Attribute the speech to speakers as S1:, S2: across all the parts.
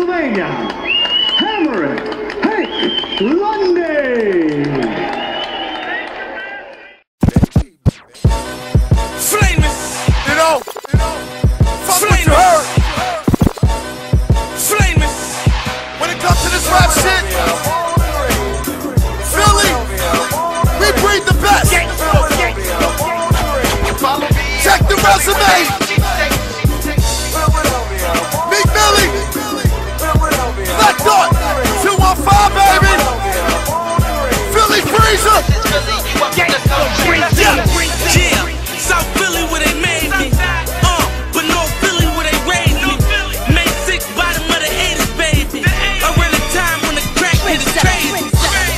S1: Pennsylvania, Hammerin, Hank Lundy.
S2: Flaming, you know, fuck what you heard. Flaming, when it comes to this rap shit, Philly, we breed the best. Check the resume. Meek Millie, Black Dot, 215 baby, Philly Freezer. Yeah, South Philly where they made me, but North Philly where they raised me. Made 6 bottom of the 80s, baby. Around the time when the crack hit is crazy.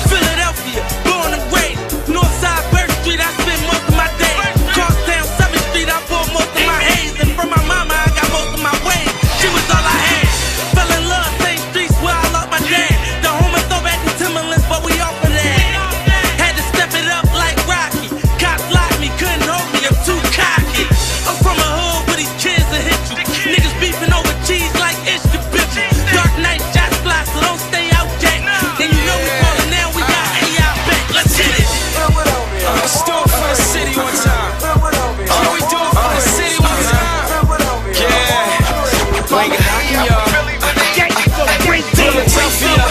S2: Philadelphia, born and raised. Northside, Bird Street, I spent most of my days. Crosstown, 7th Street, I bought most of my haze. And from my mama, I got most of my ways. She was all I had. Fell in love, same streets where I lost my dad. The home and throw back to Timberlands, but we off of that. Had to step it up like Rocky. Cops locked me, couldn't hold me, I'm too cocky. I'm from a hood where these kids will hit you. Niggas beefing over cheese like ish the bitches. Dark night, shots fly, so don't stay out, Jack. And you know we falling now, we got AI back. Let's hit it. Let's do it for the city one time. Can we do it for the city one time? Yeah. Bring it out, y'all. Philadelphia.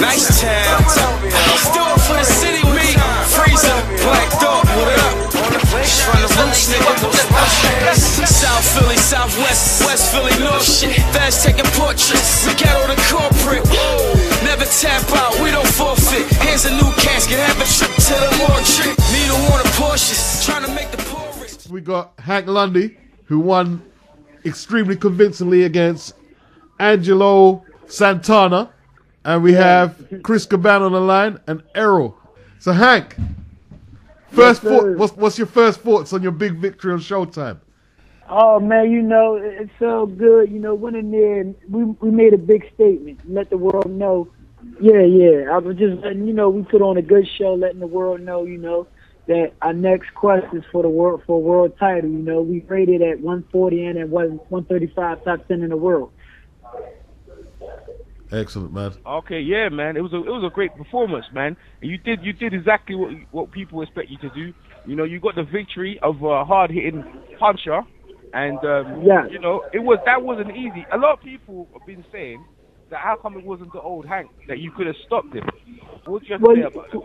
S2: Nice town. Let's do it for the city with me. Freezer, Black Dog, what up? From the roots, nigga. South Philly, Southwest, West Philly, North shit. Fast taking portraits. We got all the corporate. Never tap out, we don't forfeit. Here's a new casket, have a trip to the morgue trip. Need a one of Porsches, trying to make the poorest.
S3: We got Hank Lundy, who won extremely convincingly against Angelo Santana. And we have Chris Caban on the line and Errol. So Hank, what's your first thoughts on your big victory on Showtime?
S4: Oh man, you know, it's so good. You know, went in there and we made a big statement, let the world know. Yeah. I was just letting, you know, we put on a good show, letting the world know, you know, that our next quest is for a world title. You know, we rated at 140 and at 135 top 10 in the world.
S3: Excellent, man.
S5: Okay, yeah, man. It was a great performance, man. And you did exactly what people expect you to do. You know, you got the victory of a hard hitting puncher, and you know, that wasn't easy. A lot of people have been saying that how come it wasn't the old Hank that you could have stopped him. What do you have to say about that?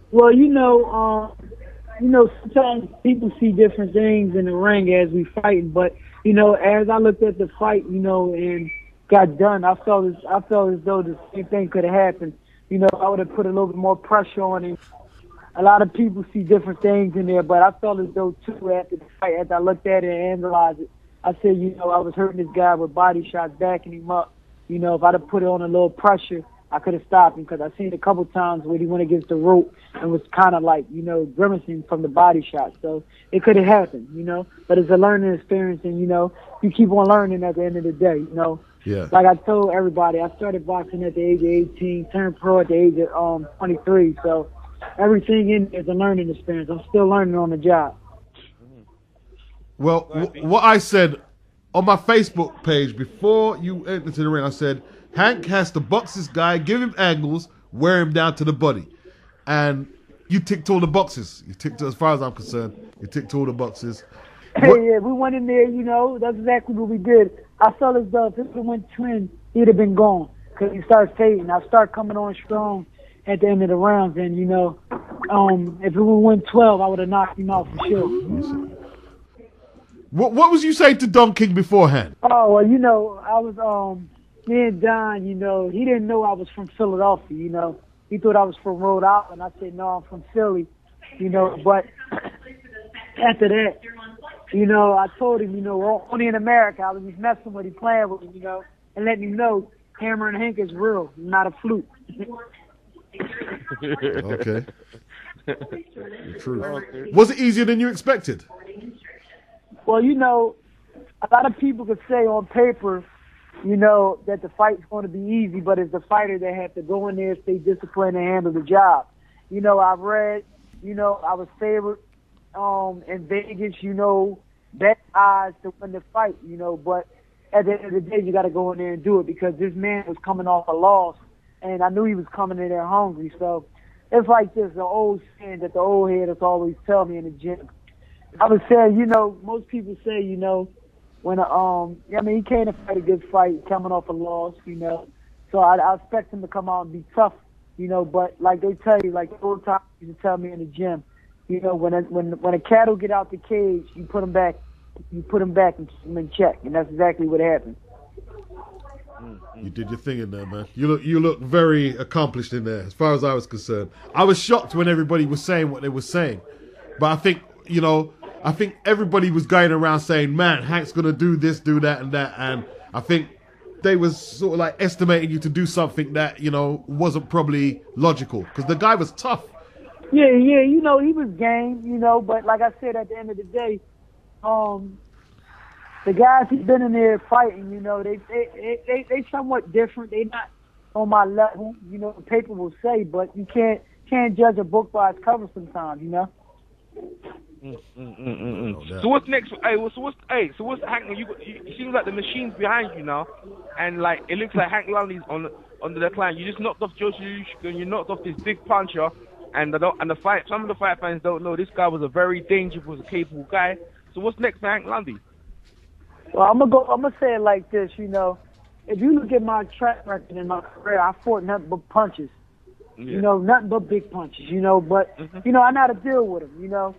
S4: Well, you know, sometimes people see different things in the ring as we fighting, but you know, as I looked at the fight, you know, and got done, I felt as though the same thing could have happened. You know, I would have put a little bit more pressure on him. A lot of people see different things in there, but I felt as though too after the fight, after I looked at it and analyzed it, I said, you know, I was hurting this guy with body shots, backing him up. You know, if I'd have put it on a little pressure, I could have stopped him, because I seen a couple times where he went against the rope and was kind of like, you know, grimacing from the body shot. So it could have happened, you know. But it's a learning experience, and, you know, you keep on learning at the end of the day, you know.
S3: Yeah.
S4: Like I told everybody, I started boxing at the age of 18, turned pro at the age of 23. So everything in there is a learning experience. I'm still learning on the job.
S3: Well, what I said on my Facebook page before you entered the ring, I said, Hank has to box this guy, give him angles, wear him down to the body. And you ticked all the boxes. You ticked, as far as I'm concerned, you ticked all the boxes.
S4: Yeah, we went in there, you know, that's exactly what we did. I felt as though if it went twin, he'd have been gone, because he started fading. I started coming on strong at the end of the rounds, and, you know, if it went 12, I would have knocked him out for sure.
S3: What was you saying to Don King beforehand?
S4: Oh, well, you know, I was, me and Don, you know, he didn't know I was from Philadelphia, you know. He thought I was from Rhode Island. I said, no, I'm from Philly, you know, but after that, you know, I told him, you know, only in America. I was just messing with him, playing with him, you know, and letting him know Hammerin Hank is real, not a fluke.
S3: Okay. The truth. Was it easier than you expected?
S4: Well, you know, a lot of people could say on paper, you know, that the fight's going to be easy, but it's the fighter that have to go in there, stay disciplined, and handle the job. You know, I've read, you know, I was favored in Vegas, you know, bet odds to win the fight, you know, but at the end of the day, you got to go in there and do it because this man was coming off a loss, and I knew he was coming in there hungry. So it's like this, the old saying that the old headers always tell me in the gym. I would say, you know, most people say, you know, when I mean, he came to fight a good fight, coming off a loss, you know. So I expect him to come out and be tough, you know. But like they tell you, like the old time used to tell me in the gym, you know, when a cattle get out the cage, you put them back and keep them in check, and that's exactly what happened.
S3: You did your thing in there, man. You look very accomplished in there, as far as I was concerned. I was shocked when everybody was saying what they were saying, but I think, you know, everybody was going around saying, man, Hank's gonna do this, do that, and I think they was sort of like estimating you to do something that, you know, wasn't probably logical, because the guy was tough.
S4: Yeah, you know, he was game, you know, but like I said, at the end of the day, the guys he's been in there fighting, you know, they somewhat different. They not on my level, you know. The paper will say, but you can't judge a book by its cover sometimes, you know.
S5: So what's next? So what's Hank? It seems like the machine's behind you now, and like it looks like Hank Lundy's on the decline. You just knocked off Joe and you knocked off this big puncher, and the fight. Some of the fight fans don't know this guy was a very dangerous, capable guy. So what's next for Hank Lundy?
S4: Well, I'm gonna say it like this, you know. If you look at my track record in my career, I fought nothing but punches. Yeah. You know, nothing but big punches, you know. But you know, I know how to deal with them, you know.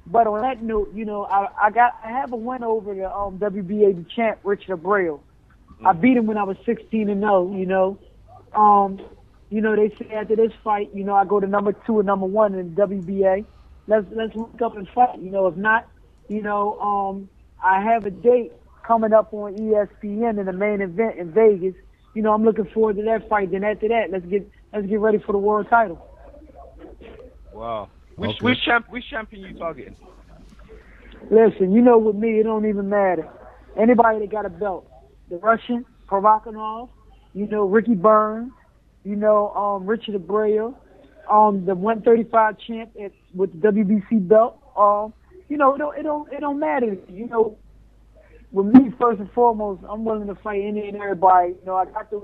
S4: But on that note, you know, I have a win over the WBA champ Richard Abreu. I beat him when I was 16-0. You know, you know, they say after this fight, you know, I go to number 2 and number 1 in the WBA. Let's look up and fight. You know, if not, you know, I have a date coming up on ESPN in the main event in Vegas. You know, I'm looking forward to that fight. Then after that, let's get ready for the world title.
S5: Wow. Which champion you targeting?
S4: Listen, you know, with me, it don't even matter. Anybody that got a belt. The Russian, Provakanov, you know, Ricky Burns, you know, Richard Abreu, the 135 champ with the WBC belt. You know, it don't matter. You know, with me, first and foremost, I'm willing to fight any and everybody. You know, I got the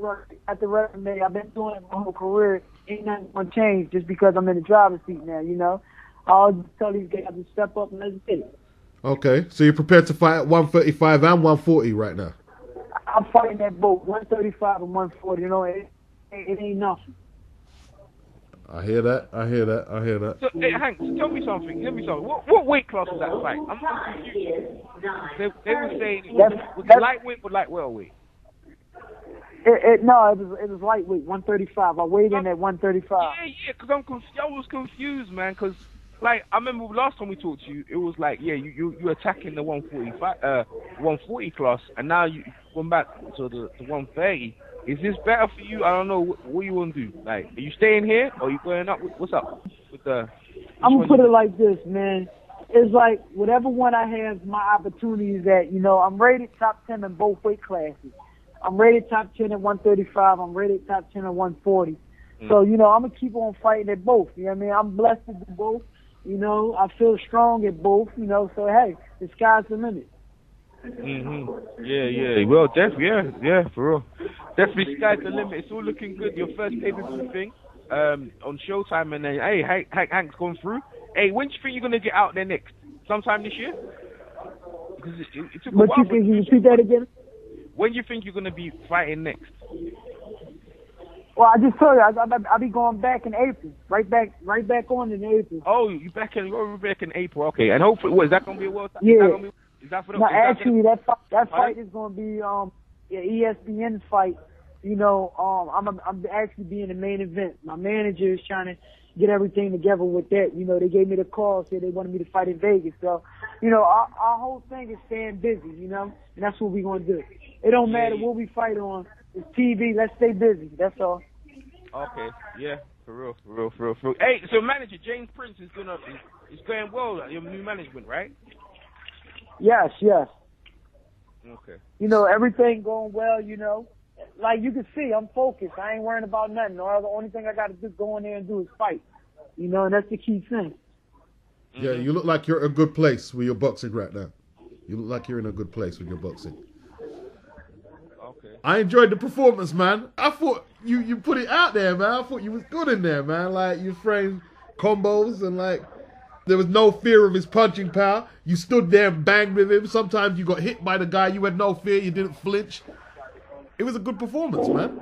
S4: resume. I've been doing it my whole career. Ain't nothing gonna change just because I'm in the driver's seat now, you know. I'll just tell these guys to step up and let's get it.
S3: Okay, so you're prepared to fight at 135 and 140 right now?
S4: I'm fighting at both 135 and 140. You know, it ain't nothing.
S3: I hear that.
S5: So, hey, Hank, tell me something. What weight class was that fight? I'm confused. They were saying was it lightweight or light welterweight?
S4: No, it was lightweight, 135. I weighed in at 135.
S5: Yeah, because I was confused, man, because, like, I remember last time we talked to you, it was like, yeah, you attacking the 140 class, and now you going back to the 130. Is this better for you? I don't know. What you want to do? Like, are you staying here, or are you going up? What's up with the...
S4: I'm going to put it like this, man. It's like, whatever one I have my opportunities at, you know, I'm rated top 10 in both weight classes. I'm rated top 10 at 135. I'm rated top 10 at 140. So, you know, I'm going to keep on fighting at both. You know what I mean? I'm blessed to do both. You know, I feel strong at both, you know. So, hey, the sky's the limit.
S5: Yeah. Well, definitely, yeah, for real. Definitely sky's the limit. It's all looking good. Your first pay-per-view thing on Showtime. And then, hey, Hank's gone through. Hey, when do you think you're going to get out there next? Sometime this year? Because it took a while.
S4: But you repeat that again?
S5: When do you think you're going to be fighting next?
S4: Well, I just told you, I'll be going back in April. Right back on in April.
S5: Oh, you're back in April. Okay, and hopefully, what, is that going to be a world title?
S4: Yeah.
S5: Is that for the...
S4: No, actually, that fight is going to be an ESPN fight. You know, I'm actually being the main event. My manager is trying to get everything together with that. You know, they gave me the call, said they wanted me to fight in Vegas. So, you know, our whole thing is staying busy, you know, and that's what we're going to do. It don't matter what we fight on. It's TV. Let's stay busy. That's all.
S5: Okay. Yeah. For real. Hey, so manager James Prince is going well. Your new management, right?
S4: Yes.
S5: Okay.
S4: You know, everything going well. You know, like you can see, I'm focused. I ain't worrying about nothing. The only thing I got to do is go in there and do is fight. You know, and that's the key thing.
S3: Yeah, you look like you're in a good place with your boxing right now. You look like you're in a good place with your boxing.
S5: Okay.
S3: I enjoyed the performance, man. I thought you put it out there, man. I thought you was good in there, man. Like, you framed combos and, like, there was no fear of his punching power. You stood there and banged with him. Sometimes you got hit by the guy. You had no fear. You didn't flinch. It was a good performance, man.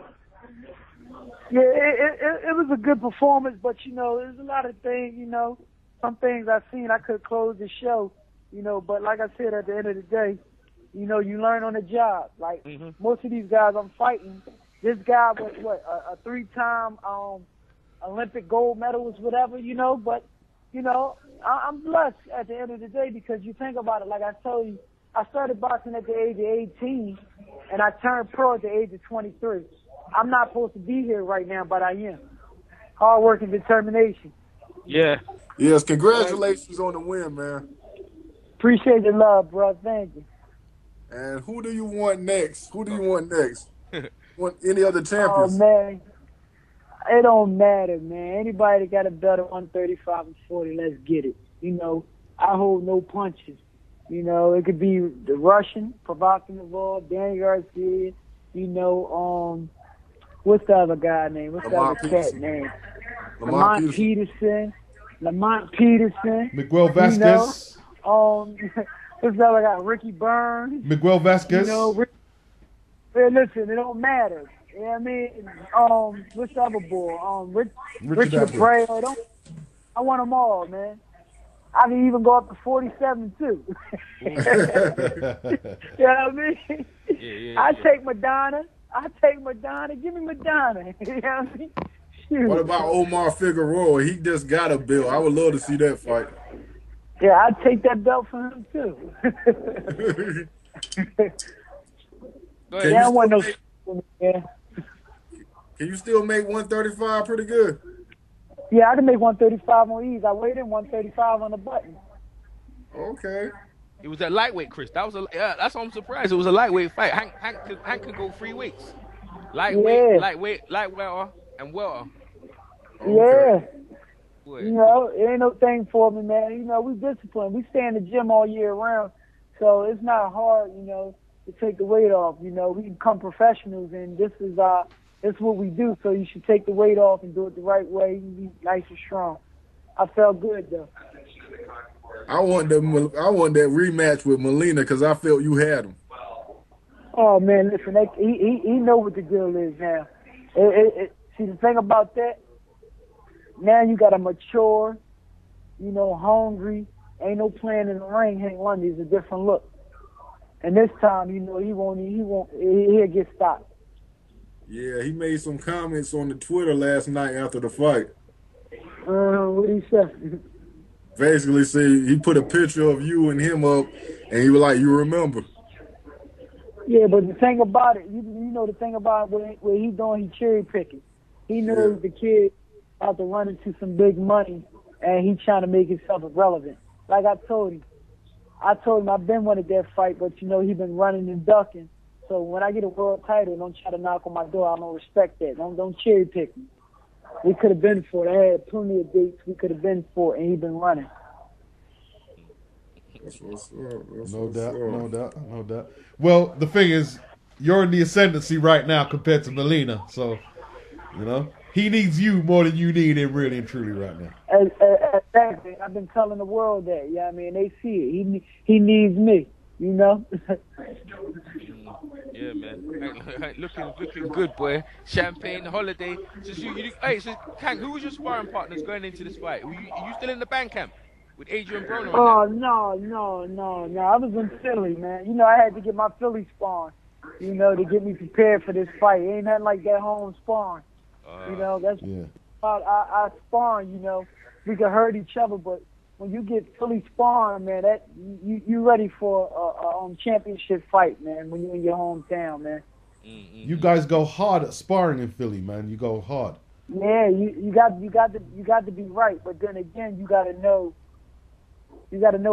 S4: Yeah, it was a good performance, but, you know, there's a lot of things, you know, some things I seen I could close the show, you know, but like I said, at the end of the day, you know, you learn on the job. Like, most of these guys I'm fighting, this guy was, a 3-time Olympic gold medalist, whatever, you know, but, you know, I'm blessed at the end of the day because you think about it, like I told you, I started boxing at the age of 18, and I turned pro at the age of 23. I'm not supposed to be here right now, but I am. Hard work and determination.
S5: Yeah.
S6: Yes, congratulations on the win, man.
S4: Appreciate the love, bro. Thank you.
S6: And who do you want next? Want any other
S4: Oh,
S6: champions?
S4: man. It don't matter, man. Anybody that got a belt at 135 and 40, let's get it. You know, I hold no punches. You know, it could be the Russian, Provocative, Danny Garcia, you know, what's the other guy name? What's the other cat name? Lamont Peterson.
S3: Miguel Vasquez.
S4: You know, what's the other guy? Ricky Burns.
S3: Miguel Vasquez.
S4: You know, listen, it don't matter. You know what I mean? What's the other boy? Richard Abreu. I want them all, man. I can even go up to 47 too. You know what I mean?
S5: Yeah.
S4: I take Madonna. Give me Madonna. You know what I mean? Shoot.
S6: What about Omar Figueroa? He just got a belt. I would love to see that fight.
S4: Yeah, I'd take that belt from him too. Yeah, I want no. Yeah.
S6: Can you still make 135 pretty good?
S4: Yeah, I can make 135 on ease. I weighed in 135 on the button.
S6: Okay.
S5: It was a lightweight, Chris. That's why I'm surprised. It was a lightweight fight. Hank can go 3 weights. Lightweight, and welter.
S6: Okay.
S4: Yeah.
S5: Boy.
S4: You know, it ain't no thing for me, man. You know, we disciplined. We stay in the gym all year round, so it's not hard, you know, to take the weight off. You know, we become professionals, and this is what we do. So you should take the weight off and do it the right way. You be nice and strong. I felt good though.
S6: I want that rematch with Molina because I felt you had him.
S4: Oh man, listen, he know what the deal is now. See, the thing about that, now you got a mature, you know, hungry, ain't no playing in the ring. Hank Lundy is a different look, and this time, you know, he'll get stopped.
S6: Yeah, he made some comments on the Twitter last night after the fight.
S4: What did he say?
S6: Basically, he put a picture of you and him up, and he was like, "You remember?"
S4: Yeah, but the thing about it, you know, the thing about what he doing, he cherry picking. He knows the kid about to run into some big money, and he trying to make himself irrelevant. Like I told him I've been wanted that fight, but you know, he been running and ducking. So when I get a world title, don't try to knock on my door. I don't respect that. Don't cherry pick me. We could have been for it. I had plenty of dates we could have been for, and he been running.
S3: No doubt. Well, the thing is, you're in the ascendancy right now compared to Molina, so you know he needs you more than you need him, really and truly, right now.
S4: Exactly. I've been telling the world that. Yeah, I mean, they see it. He needs me. You know.
S5: Yeah, man. Looking good, boy. Champagne, holiday. So Hank, who was your sparring partners going into this fight? Are you still in the band camp with Adrian Broner?
S4: Oh, no. I was in Philly, man. You know, I had to get my Philly sparring, you know, to get me prepared for this fight. It ain't nothing like that home sparring. You know, that's our sparring, you know. We could hurt each other, but when you get Philly sparring, man, that you ready for a championship fight, man, when you're in your hometown, man.
S3: You guys go hard at sparring in Philly, man. You go hard.
S4: Yeah, you got to be right, but then again, you got to know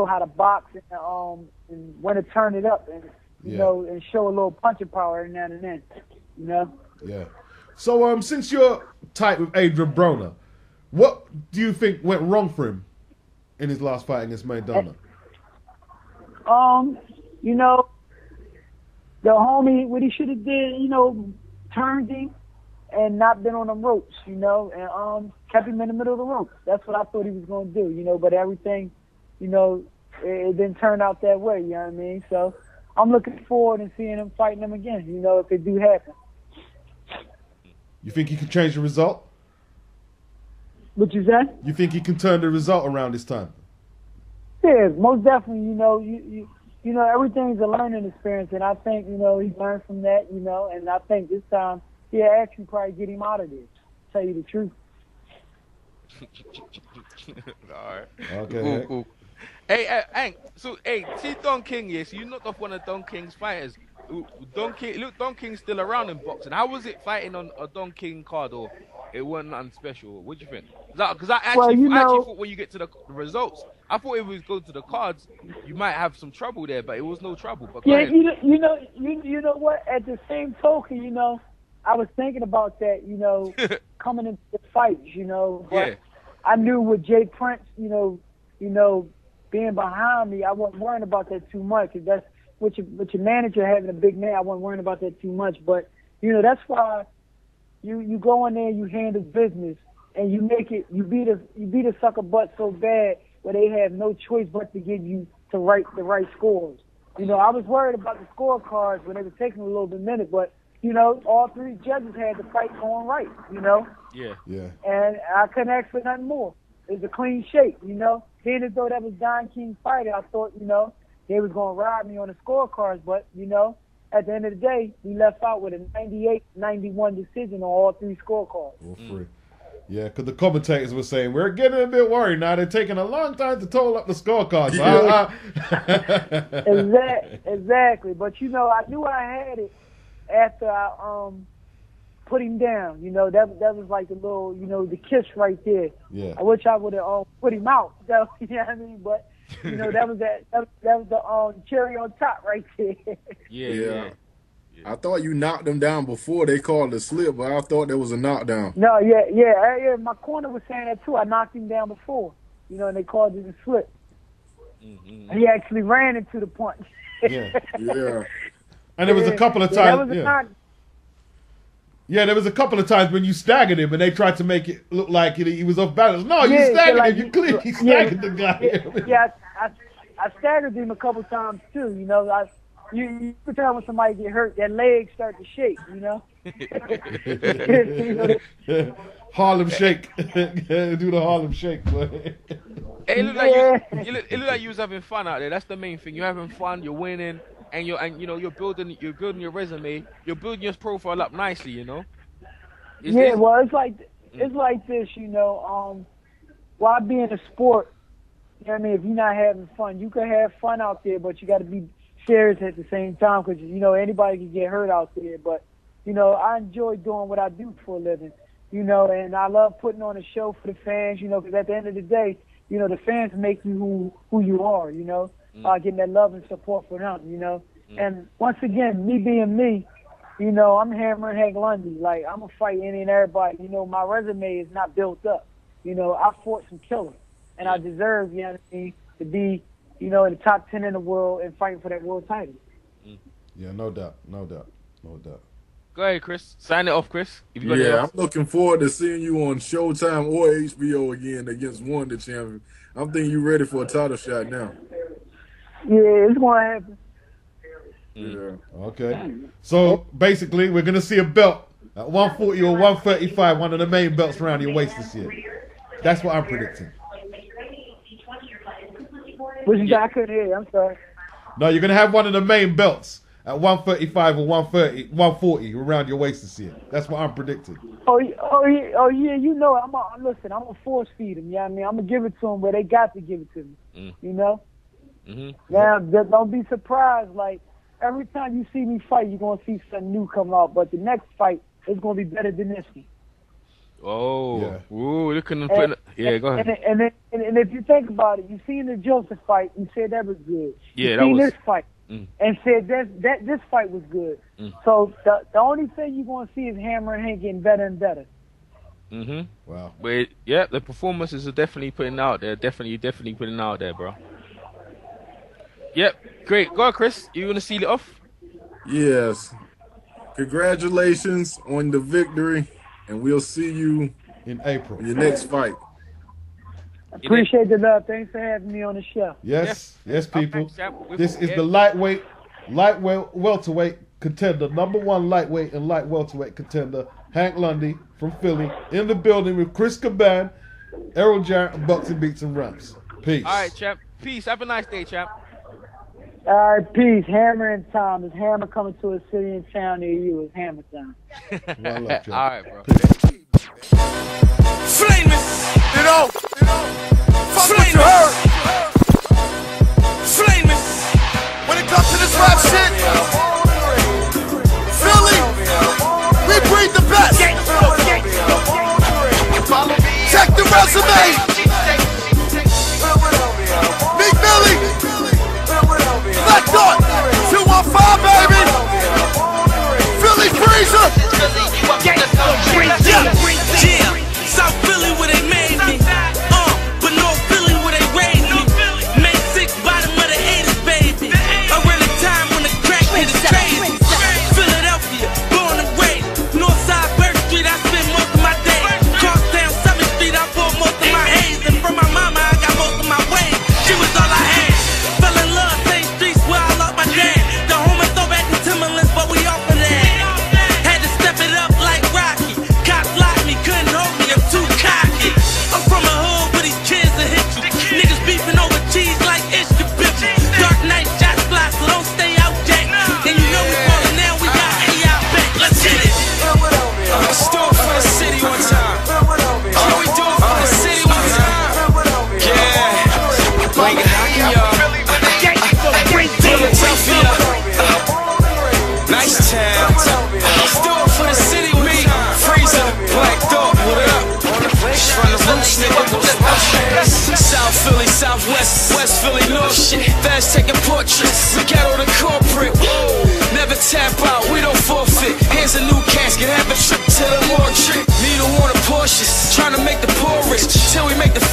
S4: how to box and when to turn it up, and you know, and show a little punching power every now and then, you know.
S3: Yeah. So since you're tight with Adrian Broner, what do you think went wrong for him in his last fight against Maidana?
S4: you know, the homie, what he should have did, you know, turned him and not been on them ropes, you know, and kept him in the middle of the ropes. That's what I thought he was going to do, you know, but everything, you know, it didn't turn out that way, you know what I mean? So I'm looking forward to seeing him fighting him again, you know, if it do happen.
S3: You think he can change the result?
S4: What you said?
S3: You think he can turn the result around this time?
S4: Yeah, most definitely, you know, you know, everything's a learning experience, and I think, you know, he learned from that, you know, and I think this time he'll actually probably get him out of there, to tell you the truth.
S5: All right.
S3: Okay.
S5: Cool. Hey, Hank, so, see Don King, yes, you knocked off one of Don King's fighters. Don King's still around in boxing. How was it fighting on a Don King card, or it wasn't nothing special? What do you think? Because I actually thought when you get to the results, I thought if it was go to the cards, you might have some trouble there, but it was no trouble. But
S4: yeah, you know what? At the same token, you know, I was thinking about that, you know, coming into the fights, you know. But
S5: yeah.
S4: I knew with Jay Prince, you know, being behind me, I wasn't worrying about that too much. If that's with your manager having a big man, I wasn't worrying about that too much. But you know, that's why you go in there, you handle business, and you make it. You beat a sucker butt so bad where they have no choice but to give you the right scores. You know, I was worried about the scorecards when they were taking a little bit minute, but you know, all three judges had the fight going right. You know.
S5: Yeah.
S4: And I couldn't ask for nothing more. It was a clean shape, you know. Being as though that was Don King's fighter, I thought, you know, they was going to ride me on the scorecards. But, you know, at the end of the day, we left out with a 98-91 decision on all three scorecards.
S3: All three. Yeah, because the commentators were saying, we're getting a bit worried now. They're taking a long time to total up the scorecards.
S4: Exactly. But, you know, I knew I had it after I put him down. You know, that was like the little, you know, the kiss right there.
S3: Yeah.
S4: I wish I would have put him out. So, you know what I mean? But, you know, that was the cherry on top right there.
S5: Yeah.
S6: I thought you knocked him down before they called the slip, but I thought that was a knockdown.
S4: No, yeah. My corner was saying that too. I knocked him down before, you know, and they called it a slip. Mm-hmm. He actually ran into the punch.
S3: Yeah.
S6: Yeah.
S3: And there was a couple of times. Yeah, there was a couple of times when you staggered him and they tried to make it look like he was off balance. No, you staggered him. You clearly staggered the guy.
S4: Yeah, I staggered him a couple of times too. You know, you could tell when somebody get hurt, their legs start to shake. You know.
S3: Harlem Shake. Do the Harlem Shake, boy.
S5: Hey, it looked like you was having fun out there. That's the main thing. You're having fun. You're winning. And you're building your resume, you're building your profile up nicely, you know.
S4: Well, it's like this, you know. While being a sport, you know what I mean. If you're not having fun, you can have fun out there, but you got to be serious at the same time because you know anybody can get hurt out there. But you know, I enjoy doing what I do for a living, you know, and I love putting on a show for the fans, you know, because at the end of the day, you know, the fans make you who you are, you know. Getting that love and support for them, you know. And once again, me being me, you know, I'm Hammerin Hank Lundy. Like, I'm going to fight any and everybody. You know, my resume is not built up. You know, I fought some killers. And I deserve, you know what I mean, to be, you know, in the top 10 in the world and fighting for that world title.
S3: Yeah, no doubt.
S5: Go ahead, Chris. Sign it off, Chris.
S6: I'm looking forward to seeing you on Showtime or HBO again against one of the champions. I'm thinking you're ready for a title shot now.
S4: Yeah, it's going to happen.
S6: Yeah.
S3: Okay. So, basically, we're going to see a belt at 140 or 135, one of the main belts around your waist this year. That's what I'm predicting.
S4: What you got? I couldn't hear you. I'm sorry.
S3: No, you're going to have one of the main belts at 135 or 140 around your waist this year. That's what I'm predicting.
S4: Oh yeah. You know, I'm a force feed them. You know what I mean? I'm going to give it to them where they got to give it to me. You know? Now, don't be surprised. Like, every time you see me fight, you're going to see something new come out. But the next fight is going to be better than this one.
S5: Oh. Yeah. Ooh, look at them. Yeah, go ahead.
S4: And if you think about it, you seen the Joseph fight, you said that was good.
S5: Yeah,
S4: you
S5: that was.
S4: This fight and said this fight was good. So the only thing you're going to see is Hammerin Hank getting better and better.
S3: Wow.
S5: But, yeah, the performances are definitely putting out there. Definitely putting out there, bro. Yep, great. Go on, Chris. You want to seal it off?
S6: Yes. Congratulations on the victory, and we'll see you
S3: in April.
S6: Your next fight.
S4: Appreciate the love. Thanks for having me on the show.
S3: Yes, people. This is the lightweight, welterweight contender, #1 lightweight and light welterweight contender, Hank Lundy from Philly, in the building with Chris Caban, Errol Jarrett, and Bucks and Beats and Ramps. Peace.
S5: All right, champ. Peace. Have a nice day, champ.
S4: All right, peace. Hammerin time. Is Hammer coming to a city and town near you? It's Hammer time.
S3: Well, love,
S5: all right, bro.
S2: Flaming.
S7: You know, fuck what you heard.
S2: Flaming.
S7: When it comes to this rap shit, Philly, we breed the best. Check the resume. Big Billy, Black Dot, 215, baby. Philly Freezer.
S2: Yeah, South Philly where they made me. But North Philly where they raised me. Made sick bottom of the 80s, baby. Around the time when the crack hit is crazy. Philadelphia, born and raised. Northside Bird Street, I spend most of my days. Crosstown 7th Street, I bought most of my haze. And from my mama, I got most of my ways. She was all I had. Fell in love, same streets where I lost my dad. The home and throwback to Timberlands, but we off of that. Had to step it up like Rocky. Cops locked me, couldn't hold me, I'm too cocky. I'm from a hood where these kids will hit you. Niggas beefing over cheese like Ishka bitches. Dark night, shots fly, so don't stay out, Jack. And you know we falling now, we got A out back. Let's hit it.
S8: Let's do it for the city one time. Can we do it for the city one time? Yeah. Bring it out, y'all. Philadelphia. Nice town. Let's do it for the city one time. Freezer, Black Dog, what up? From the roots, nigga. South Philly, Southwest, West Philly, North shit. Fast taking portraits. We got all the corporate. Never tap out, we don't forfeit. Here's a new casket, have a trip to the morgue trip. Me to want a Porsche, trying to make the poor rich till we make the